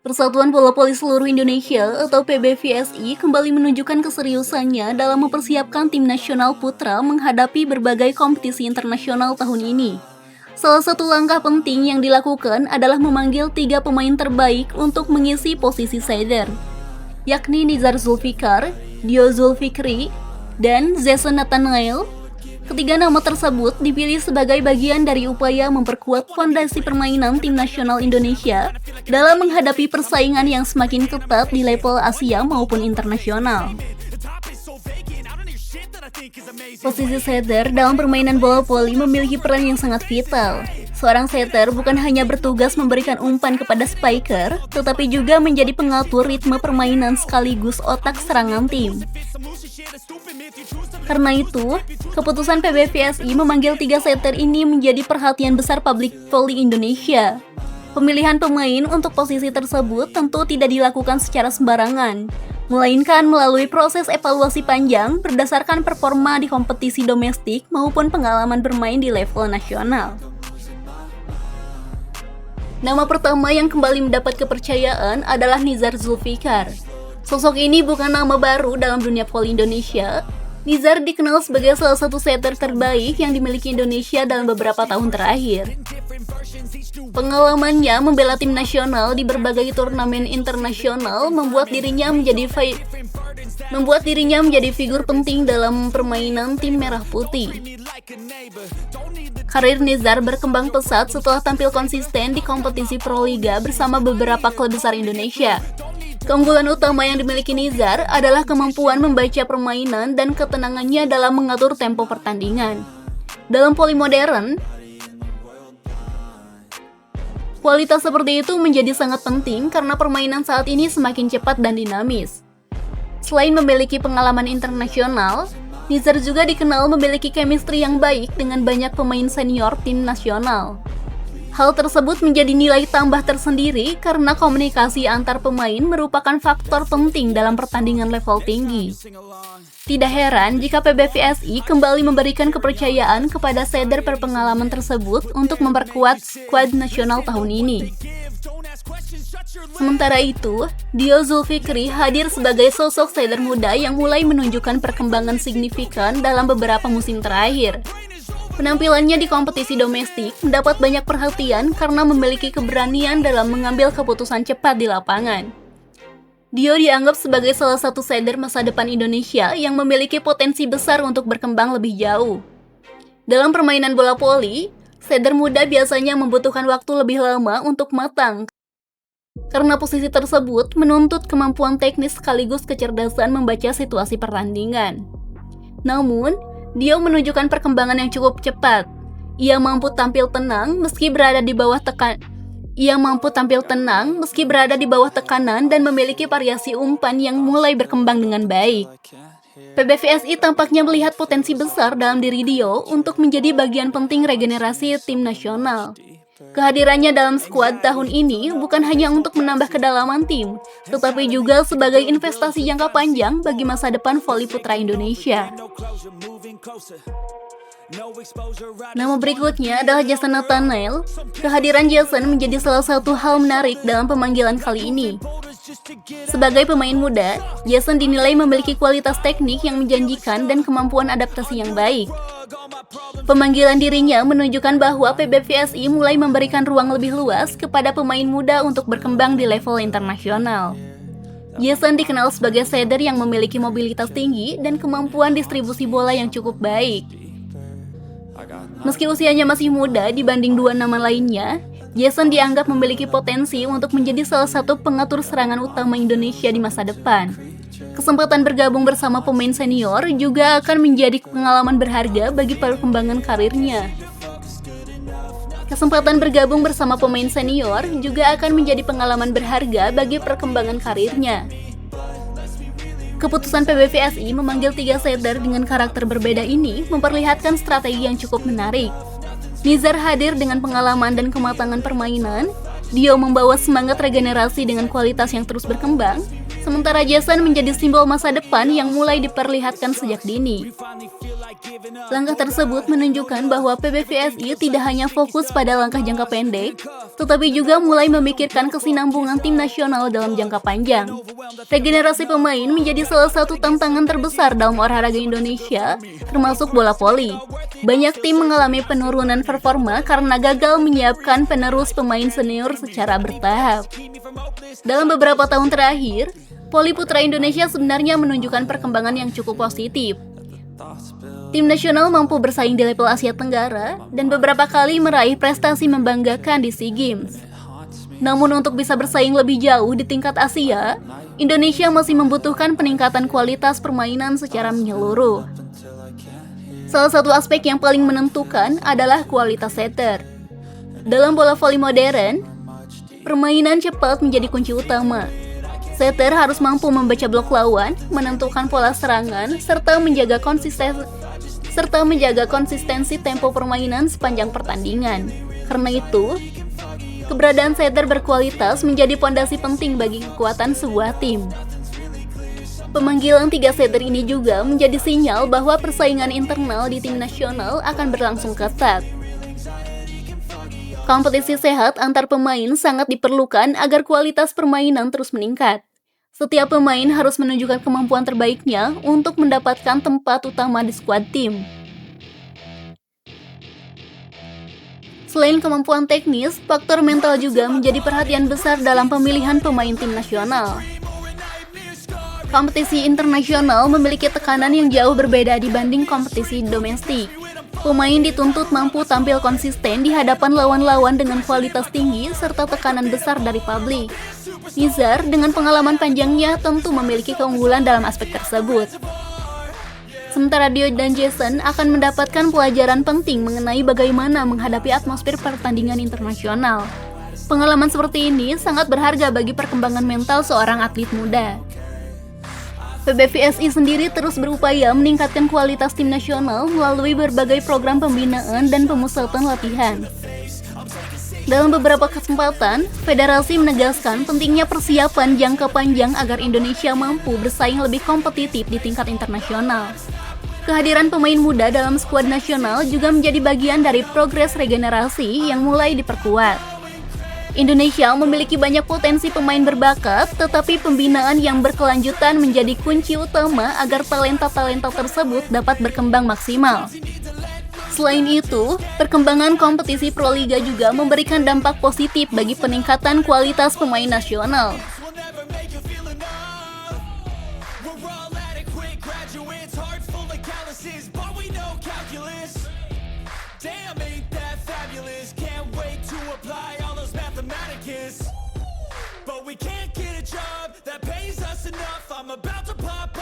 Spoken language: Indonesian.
Persatuan Bola Voli Seluruh Indonesia atau PBVSI kembali menunjukkan keseriusannya dalam mempersiapkan tim nasional putra menghadapi berbagai kompetisi internasional tahun ini. Salah satu langkah penting yang dilakukan adalah memanggil 3 pemain terbaik untuk mengisi posisi center, yakni Nizar Zulfikar, Dio Zulfikri, dan Jason Nathanael. Ketiga nama tersebut dipilih sebagai bagian dari upaya memperkuat fondasi permainan tim nasional Indonesia dalam menghadapi persaingan yang semakin ketat di level Asia maupun internasional. Posisi setter dalam permainan bola voli memiliki peran yang sangat vital. Seorang setter bukan hanya bertugas memberikan umpan kepada spiker, tetapi juga menjadi pengatur ritme permainan sekaligus otak serangan tim. Karena itu, keputusan PBVSI memanggil 3 setter ini menjadi perhatian besar publik voli Indonesia. Pemilihan pemain untuk posisi tersebut tentu tidak dilakukan secara sembarangan, melainkan melalui proses evaluasi panjang berdasarkan performa di kompetisi domestik maupun pengalaman bermain di level nasional. Nama pertama yang kembali mendapat kepercayaan adalah Nizar Zulfikar. Sosok ini bukan nama baru dalam dunia voli Indonesia. Nizar dikenal sebagai salah satu setter terbaik yang dimiliki Indonesia dalam beberapa tahun terakhir. Pengalamannya membela tim nasional di berbagai turnamen internasional membuat dirinya menjadi figur penting dalam permainan tim merah putih. Karir Nizar berkembang pesat setelah tampil konsisten di kompetisi Proliga bersama beberapa klub besar Indonesia. Keunggulan utama yang dimiliki Nizar adalah kemampuan membaca permainan dan ketenangannya dalam mengatur tempo pertandingan. Dalam voli modern, kualitas seperti itu menjadi sangat penting karena permainan saat ini semakin cepat dan dinamis. Selain memiliki pengalaman internasional, Nizar juga dikenal memiliki chemistry yang baik dengan banyak pemain senior tim nasional. Hal tersebut menjadi nilai tambah tersendiri karena komunikasi antar pemain merupakan faktor penting dalam pertandingan level tinggi. Tidak heran jika PBVSI kembali memberikan kepercayaan kepada setter berpengalaman tersebut untuk memperkuat skuad nasional tahun ini. Sementara itu, Dio Zulfikri hadir sebagai sosok setter muda yang mulai menunjukkan perkembangan signifikan dalam beberapa musim terakhir. Penampilannya di kompetisi domestik mendapat banyak perhatian karena memiliki keberanian dalam mengambil keputusan cepat di lapangan. Dio dianggap sebagai salah satu setter masa depan Indonesia yang memiliki potensi besar untuk berkembang lebih jauh. Dalam permainan bola voli, setter muda biasanya membutuhkan waktu lebih lama untuk matang karena posisi tersebut menuntut kemampuan teknis sekaligus kecerdasan membaca situasi pertandingan. Namun, Dio menunjukkan perkembangan yang cukup cepat. Ia mampu tampil tenang meski berada di bawah tekanan dan memiliki variasi umpan yang mulai berkembang dengan baik. PBVSI tampaknya melihat potensi besar dalam diri Dio untuk menjadi bagian penting regenerasi tim nasional. Kehadirannya dalam skuad tahun ini bukan hanya untuk menambah kedalaman tim, tetapi juga sebagai investasi jangka panjang bagi masa depan voli putra Indonesia. Nama berikutnya adalah Jason Nathanael. Kehadiran Jason menjadi salah satu hal menarik dalam pemanggilan kali ini. Sebagai pemain muda, Jason dinilai memiliki kualitas teknik yang menjanjikan dan kemampuan adaptasi yang baik. Pemanggilan dirinya menunjukkan bahwa PBVSI mulai memberikan ruang lebih luas kepada pemain muda untuk berkembang di level internasional. Jason dikenal sebagai setter yang memiliki mobilitas tinggi dan kemampuan distribusi bola yang cukup baik. Meski usianya masih muda dibanding 2 nama lainnya, Jason dianggap memiliki potensi untuk menjadi salah satu pengatur serangan utama Indonesia di masa depan. Kesempatan bergabung bersama pemain senior juga akan menjadi pengalaman berharga bagi perkembangan karirnya. Keputusan PBVSI memanggil 3 setter dengan karakter berbeda ini memperlihatkan strategi yang cukup menarik. Nizar hadir dengan pengalaman dan kematangan permainan, Dio membawa semangat regenerasi dengan kualitas yang terus berkembang, sementara Jason menjadi simbol masa depan yang mulai diperlihatkan sejak dini. Langkah tersebut menunjukkan bahwa PBVSI tidak hanya fokus pada langkah jangka pendek, tetapi juga mulai memikirkan kesinambungan tim nasional dalam jangka panjang. Regenerasi pemain menjadi salah satu tantangan terbesar dalam olahraga Indonesia, termasuk bola voli. Banyak tim mengalami penurunan performa karena gagal menyiapkan penerus pemain senior secara bertahap. Dalam beberapa tahun terakhir, voli putra Indonesia sebenarnya menunjukkan perkembangan yang cukup positif. Tim nasional mampu bersaing di level Asia Tenggara dan beberapa kali meraih prestasi membanggakan di SEA Games. Namun untuk bisa bersaing lebih jauh di tingkat Asia, Indonesia masih membutuhkan peningkatan kualitas permainan secara menyeluruh. Salah satu aspek yang paling menentukan adalah kualitas setter. Dalam bola voli modern, permainan cepat menjadi kunci utama. Setter harus mampu membaca blok lawan, menentukan pola serangan, serta menjaga konsistensi tempo permainan sepanjang pertandingan. Karena itu, keberadaan setter berkualitas menjadi fondasi penting bagi kekuatan sebuah tim. Pemanggilan 3 setter ini juga menjadi sinyal bahwa persaingan internal di tim nasional akan berlangsung ketat. Kompetisi sehat antar pemain sangat diperlukan agar kualitas permainan terus meningkat. Setiap pemain harus menunjukkan kemampuan terbaiknya untuk mendapatkan tempat utama di skuad tim. Selain kemampuan teknis, faktor mental juga menjadi perhatian besar dalam pemilihan pemain tim nasional. Kompetisi internasional memiliki tekanan yang jauh berbeda dibanding kompetisi domestik. Pemain dituntut mampu tampil konsisten di hadapan lawan-lawan dengan kualitas tinggi serta tekanan besar dari publik. Nizar dengan pengalaman panjangnya tentu memiliki keunggulan dalam aspek tersebut. Sementara Dio dan Jason akan mendapatkan pelajaran penting mengenai bagaimana menghadapi atmosfer pertandingan internasional. Pengalaman seperti ini sangat berharga bagi perkembangan mental seorang atlet muda. PBVSI sendiri terus berupaya meningkatkan kualitas tim nasional melalui berbagai program pembinaan dan pemusatan latihan. Dalam beberapa kesempatan, federasi menegaskan pentingnya persiapan jangka panjang agar Indonesia mampu bersaing lebih kompetitif di tingkat internasional. Kehadiran pemain muda dalam skuad nasional juga menjadi bagian dari progres regenerasi yang mulai diperkuat. Indonesia memiliki banyak potensi pemain berbakat, tetapi pembinaan yang berkelanjutan menjadi kunci utama agar talenta-talenta tersebut dapat berkembang maksimal. Selain itu, perkembangan kompetisi Proliga juga memberikan dampak positif bagi peningkatan kualitas pemain nasional. But we can't get a job that pays us enough. I'm about to pop